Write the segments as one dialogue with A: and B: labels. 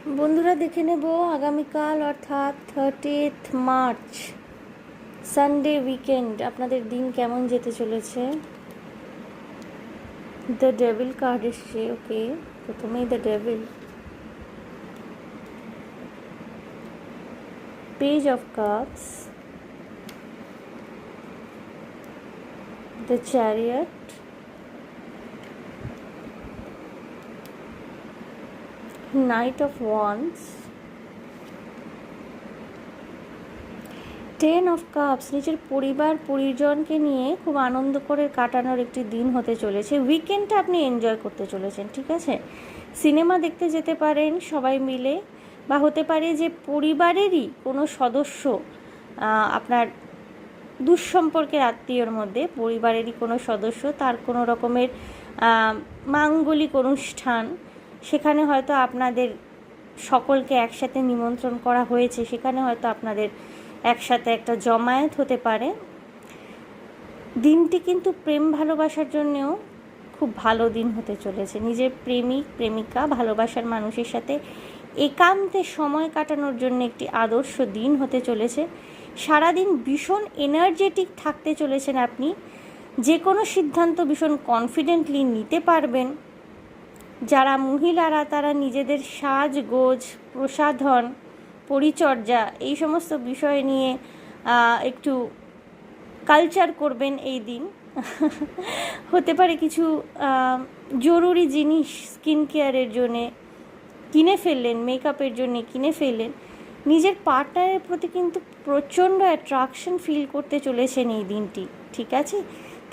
A: বন্ধুরা দেখে নেব আগামীকাল অর্থাৎ 30th মার্চ সানডে উইকেন্ড আপনাদের দিন কেমন যেতে চলেছে। দ্য ডেভিল কার্ড এসছে। ওকে, প্রথমেই the devil, page of cups, the chariot, night of wands, 10 of cups. নিজের পরিবার পরিজনকে নিয়ে খুব আনন্দ করে কাটানোর একটি দিন হতে চলেছে। উইকেন্ডটা আপনি এনজয় করতে চলেছেন, ঠিক আছে। সিনেমা দেখতে যেতে পারেন সবাই মিলে, বা হতে পারে যে পরিবারেরই কোনো সদস্য আপনার দুঃসম্পর্কের আত্মীয়র মধ্যে পরিবারেরই কোনো সদস্য তার কোনো রকমের মাঙ্গলিক অনুষ্ঠান, সেখানে হয়তো আপনাদের সকলকে একসাথে নিমন্ত্রণ করা হয়েছে, সেখানে হয়তো আপনাদের একসাথে একটা জমায়েত হতে পারে। দিনটি কিন্তু প্রেম ভালোবাসার জন্যেও খুব ভালো দিন হতে চলেছে। নিজের প্রেমিক প্রেমিকা ভালোবাসার মানুষের সাথে একান্তে সময় কাটানোর জন্য একটি আদর্শ দিন হতে চলেছে। সারাদিন ভীষণ এনার্জেটিক থাকতে চলেছেন আপনি, যে কোনো সিদ্ধান্ত ভীষণ কনফিডেন্টলি নিতে পারবেন। যারা মহিলারা তারা নিজেদের সাজগোজ, প্রসাধন, পরিচর্যা এই সমস্ত বিষয় নিয়ে একটু কালচার করবেন এই দিন। হতে পারে কিছু জরুরি জিনিস স্কিন কেয়ারের জন্যে কিনে ফেললেন, মেকআপের জন্যে কিনে ফেললেন। নিজের পার্টনারের প্রতি কিন্তু প্রচণ্ড অ্যাট্রাকশন ফিল করতে চলেছেন এই দিনটি, ঠিক আছে।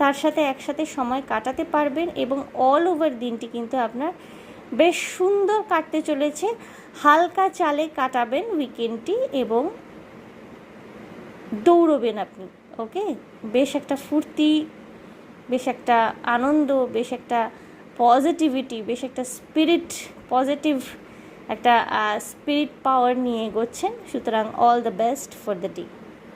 A: তার সাথে একসাথে সময় কাটাতে পারবেন এবং অল ওভার দিনটি কিন্তু আপনার বেশ সুন্দর কাটতে চলেছে। হালকা চালে কাটাবেন উইকেন্ডটি এবং দৌড়বেন আপনি। ওকে, বেশ একটা ফুর্তি, বেশ একটা আনন্দ, বেশ একটা পজিটিভিটি, বেশ একটা স্পিরিট, পজিটিভ একটা স্পিরিট পাওয়ার নিয়ে এগোচ্ছেন। সুতরাং all the best for the day.